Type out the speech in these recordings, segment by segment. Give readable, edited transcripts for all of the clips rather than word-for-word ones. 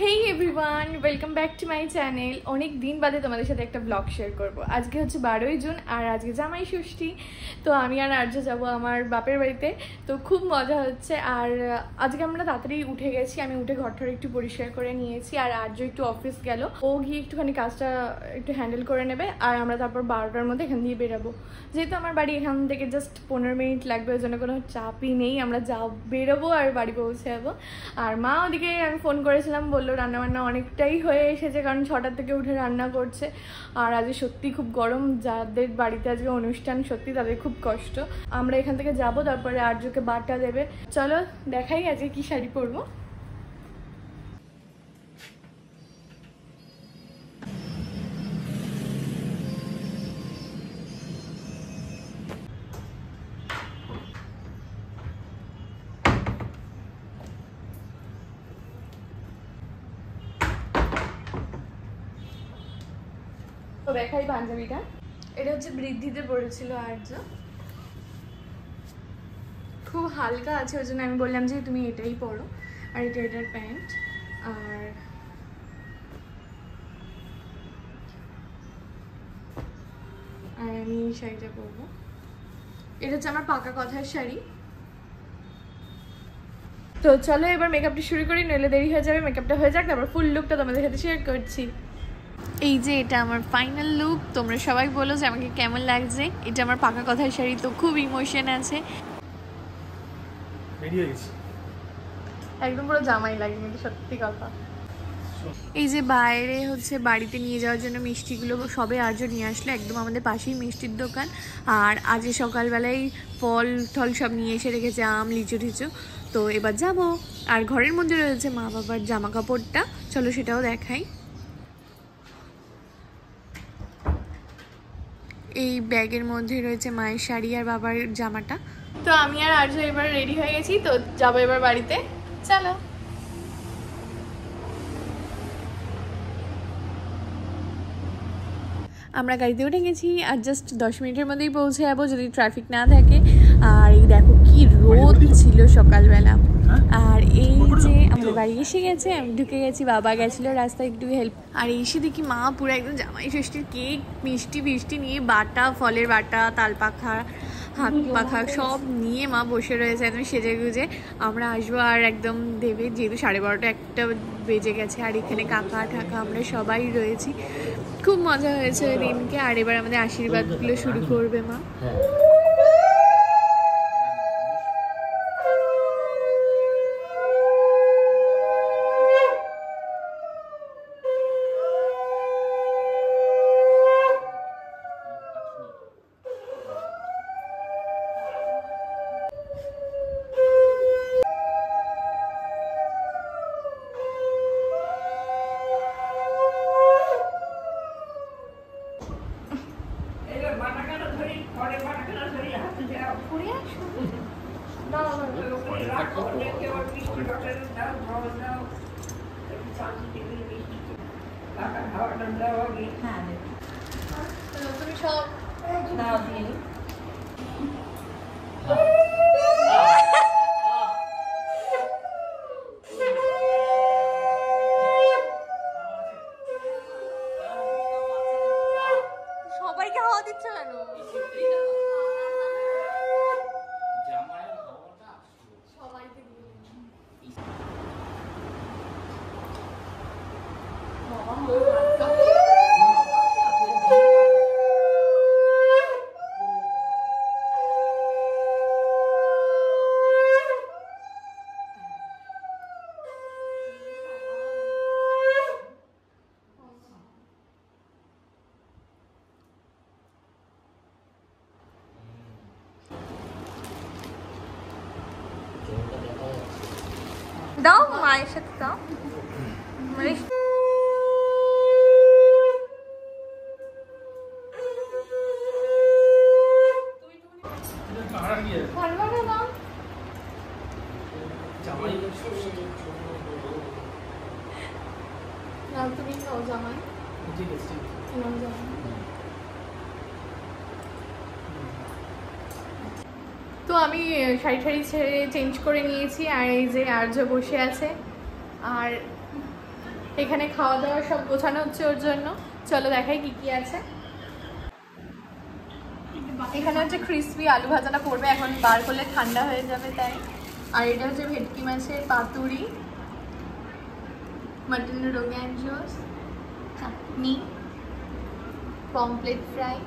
Hey everyone, welcome back to my channel. অনেক দিন বাদে তোমাদের সাথে একটা ব্লগ শেয়ার করব। আজকে হচ্ছে 12ই জুন আর আজকে জামাই ষষ্ঠী। তো আমি আর আর্য যাবো আমার বাপের বাড়িতে। তো খুব মজা হচ্ছে। আর আজকে আমরা তাড়াতাড়ি উঠে গেছি, আমি উঠে ঘরটার একটু পরিষ্কার করে নিয়েছি। আর আর্য একটু অফিস গেল, ও গিয়ে একটুখানি কাজটা একটু হ্যান্ডেল করে নেবে। আর আমরা তারপর 12টার মধ্যে এখান দিয়ে বেরোবো। যেহেতু আমার বাড়ি এখান থেকে জাস্ট 15 মিনিট লাগবে, ওই জন্য কোনো চাপই নেই। আমরা বেরোবো আর বাড়ি পৌঁছে যাবো। আর মা ওদিকে আমি ফোন করেছিলাম, বললো রান্নাবান্না অনেকটাই হয়ে এসেছে, কারণ 6টার থেকে উঠে রান্না করছে। আর আজকে সত্যি খুব গরম, যাদের বাড়িতে আজকে অনুষ্ঠান সত্যি তাদের খুব কষ্ট। আমরা এখান থেকে যাব, তারপরে আর্যকে বাটা দেবে। চলো দেখাই আজকে কি শাড়ি পরবো। তো দেখাই পাঞ্জাবিটা, এটা হচ্ছে বৃদ্ধিতে পড়েছিল আর্য, খুব হালকা আছে, ওই জন্য আমি বললাম যে তুমি এটাই পরো। আর এটা এটার প্যান্ট। আর আমি এই শাড়িটা পরবো, এটা হচ্ছে আমার পাকা কথার শাড়ি। তো চলো এবার মেকআপটা শুরু করি, নইলে দেরি হয়ে যাবে। মেকআপটা হয়ে যাক, তারপর ফুল লুকটা তোমাদের সাথে শেয়ার করছি। এই যে এটা আমার ফাইনাল লুক, তোমরা সবাই বলো যে আমাকে কেমন লাগছে। এটা আমার পাকা কথার শাড়ি, তো খুব ইমোশন আছে, একদম পুরো জামাই লাগে কিন্তু সত্যি কথা। এই যে বাইরে হচ্ছে বাড়িতে নিয়ে যাওয়ার জন্য মিষ্টিগুলো সবে আজও নিয়ে আসলো, একদম আমাদের পাশেই মিষ্টির দোকান। আর আজ সকালবেলায় ফল টল সব নিয়ে এসে রেখেছে, আম লিচু টিচু। তো এবার যাব। আর ঘরের মধ্যে রয়েছে মা বাবার জামা কাপড়টা, চলো সেটাও দেখাই। এই ব্যাগের মধ্যে রয়েছে মায়ের শাড়ি আর বাবার জামাটা। তো আমি আর আর্য এবার রেডি হয়ে গেছি, তো যাবো এবার বাড়িতে, চলো। আমরা গাড়িতে উঠে গেছি আর জাস্ট 10 মিনিটের মধ্যেই পৌঁছে যাবো যদি ট্রাফিক না থাকে। আর এই দেখো কি রোদ ছিল সকালবেলা। আর এই যে আমাদের বাড়ি এসে গেছে, আমি ঢুকে গেছি, বাবা গেছিলো রাস্তায় একটু হেল্প। আর এসে দেখি মা পুরো একদম জামাই ষষ্ঠীর কেক মিষ্টি ফিষ্টি নিয়ে, বাটা ফলের বাটা, তাল পাখা, হাত পাখা সব নিয়ে মা বসে রয়েছে একদম সেজে গুজে। আমরা আসবো আর একদম দেবে, যেহেতু 12:30 একটা বেজে গেছে। আর এখানে কাকা ঠাকা আমরা সবাই রয়েছি, খুব মজা হয়েছে ওই দিনকে। আর এবার আমাদের আশীর্বাদগুলো শুরু করবে মা। তুমি সব সবাইকে হাওয়া দিচ্ছ কেন? সবাইকে দাও, মায়ের সাথে দাও। তুমি খাও জামাই। তো আমি শাড়ি ছেড়ে চেঞ্জ করে নিয়েছি, আর এই যে আর্য বসে আছে। আর এখানে খাওয়া দাওয়া সব গোছানো হচ্ছে ওর জন্য। চলো দেখাই কি কি আছে। এখানে হচ্ছে ক্রিসপি আলু ভাজাটা করবে, এখন বার করলে ঠান্ডা হয়ে যাবে তাই। আর এটা হচ্ছে ভেটকি মাছের পাতুরি, মটন রোগান জোস, চাটনি, পমপ্লেট ফ্রাই,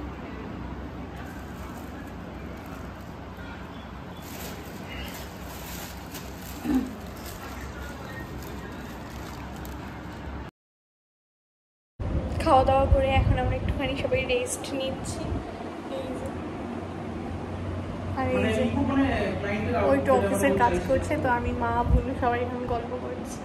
খাওয়া দাওয়া করে এখন আমরা একটুখানি সবাই রেস্ট নিচ্ছি। আর এই যে ওইটা অফিসের কাজ করছে, তো আমি মা ভুলু সবাই এখন গল্প করছি।